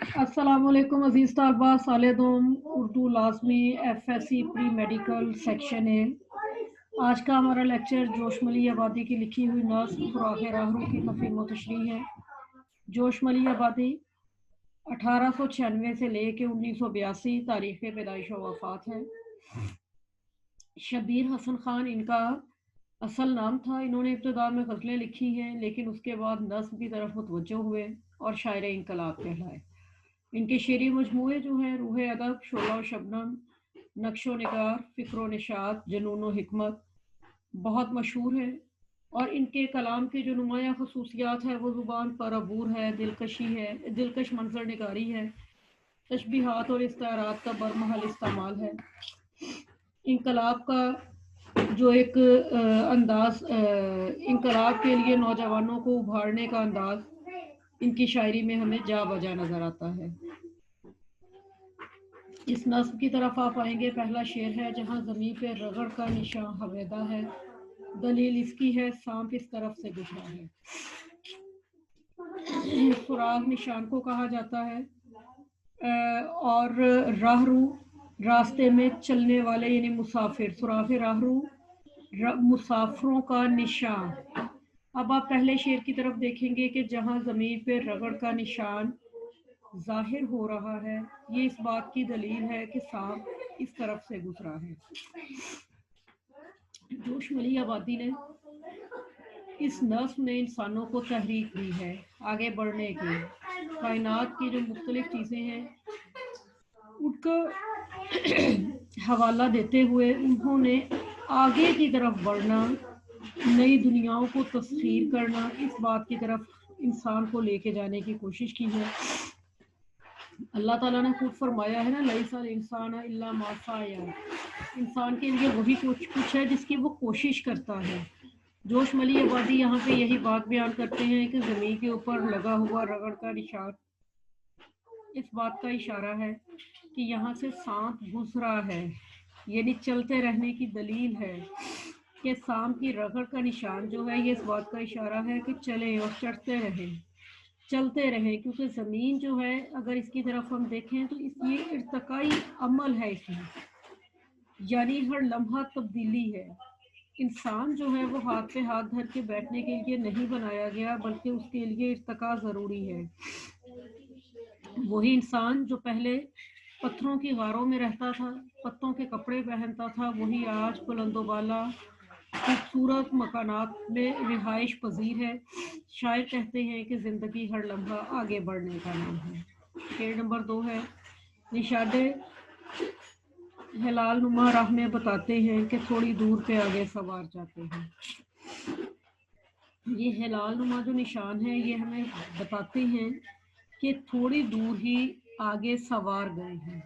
अस्सलामुअलैकुम अजीज तलबा, साले दोम उर्दू लाजमी FSC प्री मेडिकल सेक्शन है। आज का हमारा लेक्चर जोशमली आबादी की लिखी हुई नस्ल खुराक राहरू की तफहीम व तशरीह है। जोशमली आबादी 1896 से लेके 1982 तारीख पैदाइश व वफात है। शबीर हसन खान इनका असल नाम था। इन्होंने इब्तदा में गज़लें लिखी हैं, लेकिन उसके बाद नस्ल की तरफ मुतवज्जो हुए और शायर इनकलाब कहलाए। इनके शेरी मजमूए जो हैं रूह अदब, शोला व शबनम, नक्शो निगार, फ़िक्र व निशात, जुनून व हिकमत बहुत मशहूर है। और इनके कलाम की जो नुमाया खसूसियात है वो ज़ुबान पर अबूर है, दिलकशी है, दिलकश मंजर निगारी है, तशबीहात और इस्तारात का बरमहल इस्तेमाल है। इनकलाब का जो एक अंदाज, इनकलाब के लिए नौजवानों को उभारने का अंदाज इनकी शायरी में हमें जा बजा नजर आता है। इस नस्ब की तरफ आप आएंगे। पहला शेर है, जहाँ ज़मीं पे रगड़ का निशान हवेदा है, दलील इसकी है सांप इस तरफ से गुजरा है। सुराग निशान को कहा जाता है और राहरू रास्ते में चलने वाले यानी मुसाफिर। सुराग राहरू मुसाफिरों का निशान। अब आप पहले शेर की तरफ देखेंगे कि जहाँ ज़मीन पे रगड़ का निशान जाहिर हो रहा है, ये इस बात की दलील है कि सांप इस तरफ से गुजरा है। जोशमली आबादी ने इस नस्म में इंसानों को तहरीक दी है आगे बढ़ने की। कायनात की जो मुख्तलिफ चीज़ें हैं उनका हवाला देते हुए उन्होंने आगे की तरफ बढ़ना, नई दुनियाओं को तस्खीर करना, इस बात की तरफ इंसान को लेके जाने की कोशिश की है। अल्लाह ताला ने खुद फरमाया है ना, लैसल इंसान इल्ला मा साया, इंसान के लिए वही कुछ है जिसकी वो कोशिश करता है। जोशमली आबादी यहाँ पे यही बात बयान करते हैं कि ज़मीन के ऊपर लगा हुआ रगड़ का निशान इस बात का इशारा है कि यहाँ से सांप गुजरा है, यानी चलते रहने की दलील है कि सांप की रगड़ का निशान जो है ये इस बात का इशारा है कि चले और चढ़ते रहें, चलते रहें। क्योंकि ज़मीन जो है अगर इसकी तरफ हम देखें तो ये इर्तकाई अमल है इसमें, यानी हर लम्हा तब्दीली है। इंसान जो है वो हाथ पे हाथ धर के बैठने के लिए नहीं बनाया गया, बल्कि उसके लिए इर्तका ज़रूरी है। वही इंसान जो पहले पत्थरों की गारों में रहता था, पत्तों के कपड़े पहनता था, वही आज बुलंदोबाला खूबसूरत मकानात में रिहाइश पजीर है। शायर कहते हैं कि ज़िंदगी हर लम्हा आगे बढ़ने का नाम है। शेर नंबर 2 है, निशाने हिलाल नुमा राह में बताते हैं कि थोड़ी दूर पे आगे सवार जाते हैं। ये हिलाल नुमा जो निशान है ये हमें बताते हैं कि थोड़ी दूर ही आगे सवार गए हैं।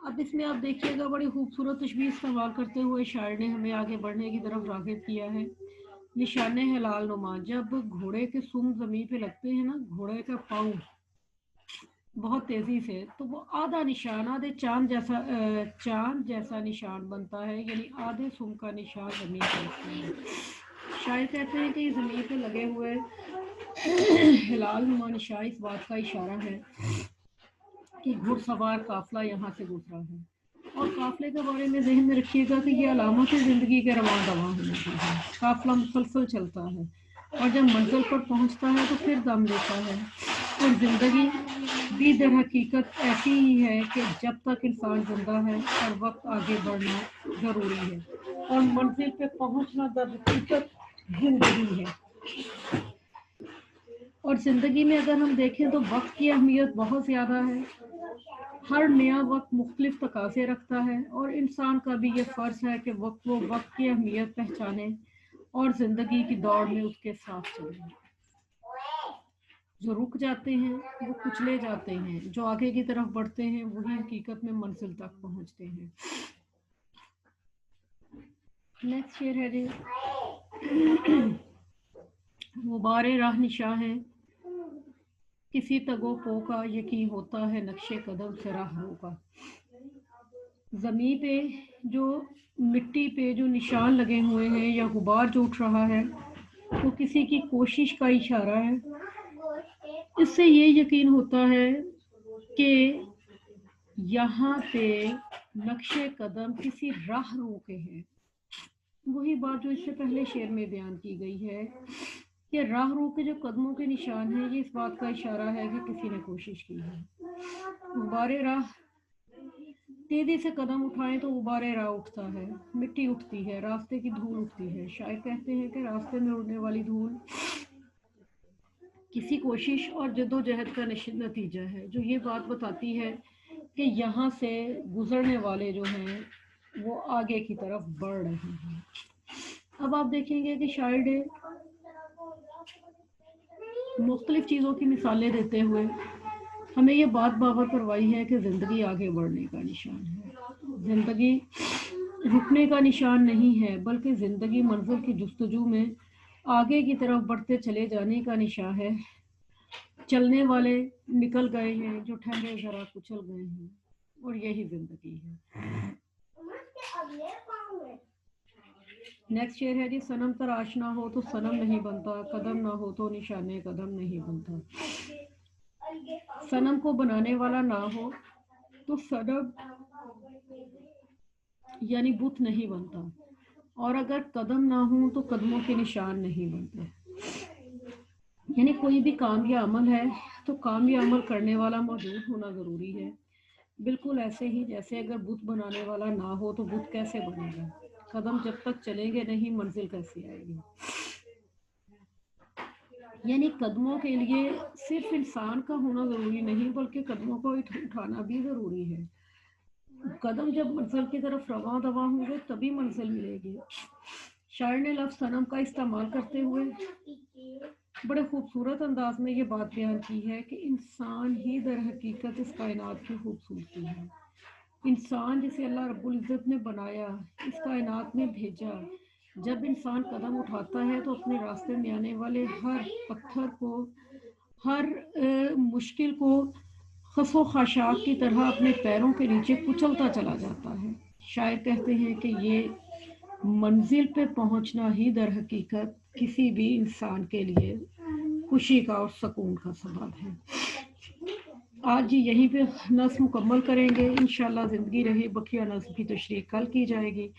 अब इसमें आप देखिएगा बड़ी खूबसूरत तशबीह इस्तेमाल करते हुए शायर ने हमें आगे बढ़ने की तरफ राग़िब किया है। निशाने हिलाल नुमा, जब घोड़े के सुम ज़मीन पे लगते हैं ना, घोड़े का पाँव बहुत तेज़ी से, तो वो आधा निशान, आधे चांद जैसा निशान बनता है, यानी आधे सुम का निशान ज़मीन पर लगता है। शायर कहते हैं कि ज़मीन पे लगे हुए हिलाल नुमा निशान इस बात का इशारा है कि घुड़सवार काफिला यहाँ से गुजरा है। और काफिले के बारे में जहन में रखिएगा कि ये अलामत है ज़िंदगी के रवां दवा होने की है। काफिला मुसलसल चलता है और जब मंजिल पर पहुँचता है तो फिर दम लेता है। और ज़िंदगी भी दर हकीकत ऐसी ही है कि जब तक इंसान जिंदा है हर वक्त आगे बढ़ना ज़रूरी है, और मंजिल पे पहुँचना दर हकीकत जिंदगी है। और ज़िंदगी में अगर हम देखें तो वक्त की अहमियत बहुत ज़्यादा है। हर नया वक्त मुख्तलिफ तकाज़े रखता है और इंसान का भी ये फ़र्ज़ है कि वो वक्त की अहमियत पहचाने और ज़िंदगी की दौड़ में उसके साथ चले। जो रुक जाते हैं वो कुचले जाते हैं, जो आगे की तरफ बढ़ते हैं वही हकीकत में मंजिल तक पहुंचते हैं। नेक्स्ट शेर है जी, मुबारे राह निशां है, किसी तगो पो का यकीन होता है, नक्शे कदम से राह का। ज़मीन पे जो मिट्टी पे जो निशान लगे हुए हैं या गुबार जो उठ रहा है वो किसी की कोशिश का इशारा है। इससे ये यकीन होता है कि यहाँ पे नक्शे कदम किसी राह रोके हैं। वही बात जो इससे पहले शेर में बयान की गई है कि राह रोके जो कदमों के निशान हैं, ये इस बात का इशारा है कि किसी ने कोशिश की है। गुब्बारे राह तेजी से कदम उठाएं तो गुब्बारे राह उठता है, मिट्टी उठती है, रास्ते की धूल उठती है। शायर कहते हैं कि रास्ते में उड़ने वाली धूल किसी कोशिश और जद्दोजहद का नतीजा है, जो ये बात बताती है कि यहाँ से गुजरने वाले जो हैं वो आगे की तरफ बढ़ रहे हैं। अब आप देखेंगे कि शायर ने मुख्तलिफ चीज़ों की मिसालें देते हुए हमें ये बात बावर करवाई है कि ज़िंदगी आगे बढ़ने का निशान है, ज़िंदगी रुकने का निशान नहीं है, बल्कि ज़िंदगी मंजिल की जुस्तजू में आगे की तरफ बढ़ते चले जाने का निशान है। चलने वाले निकल गए हैं, जो ठहरे जरा कुचल गए हैं, और यही ज़िंदगी है। नेक्स्ट शेर है जी, सनम तराश ना हो तो सनम नहीं बनता, कदम ना हो तो निशाने कदम नहीं बनता। सनम को बनाने वाला ना हो तो सनम यानी बुत नहीं बनता, और अगर कदम ना हो तो कदमों के निशान नहीं बनते। यानी कोई भी काम या अमल है तो काम या अमल करने वाला मौजूद होना ज़रूरी है। बिल्कुल ऐसे ही जैसे अगर बुत बनाने वाला ना हो तो बुत कैसे बनेगा, कदम जब तक चलेंगे नहीं मंजिल कैसे आएगी। यानी कदमों के लिए सिर्फ इंसान का होना ज़रूरी नहीं, बल्कि कदमों को उठाना भी ज़रूरी है। कदम जब मंजिल की तरफ रवां दवा होंगे तभी मंजिल मिलेगी। शायर ने लफ्ज़ सनम का इस्तेमाल करते हुए बड़े खूबसूरत अंदाज में ये बात बयान की है कि इंसान ही दर हकीकत इस कायनात की खूबसूरती है। इंसान जिसे अल्लाह रब्बुल इज़्ज़त ने बनाया, इस कायनात में भेजा, जब इंसान कदम उठाता है तो अपने रास्ते में आने वाले हर पत्थर को, हर मुश्किल को खसो खाशाक की तरह अपने पैरों के नीचे कुचलता चला जाता है। शायर कहते हैं कि ये मंजिल पे पहुंचना ही दर हकीकत किसी भी इंसान के लिए खुशी का और सुकून का सबब है। आज यहीं पे नस्म मुकम्मल करेंगे। इंशाल्लाह ज़िंदगी रहे बकिया नस्म की तशरीह कल की जाएगी।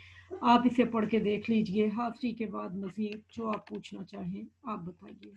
आप इसे पढ़ के देख लीजिए। हाज़िरी के बाद मज़ीद जो आप पूछना चाहें आप बताइए।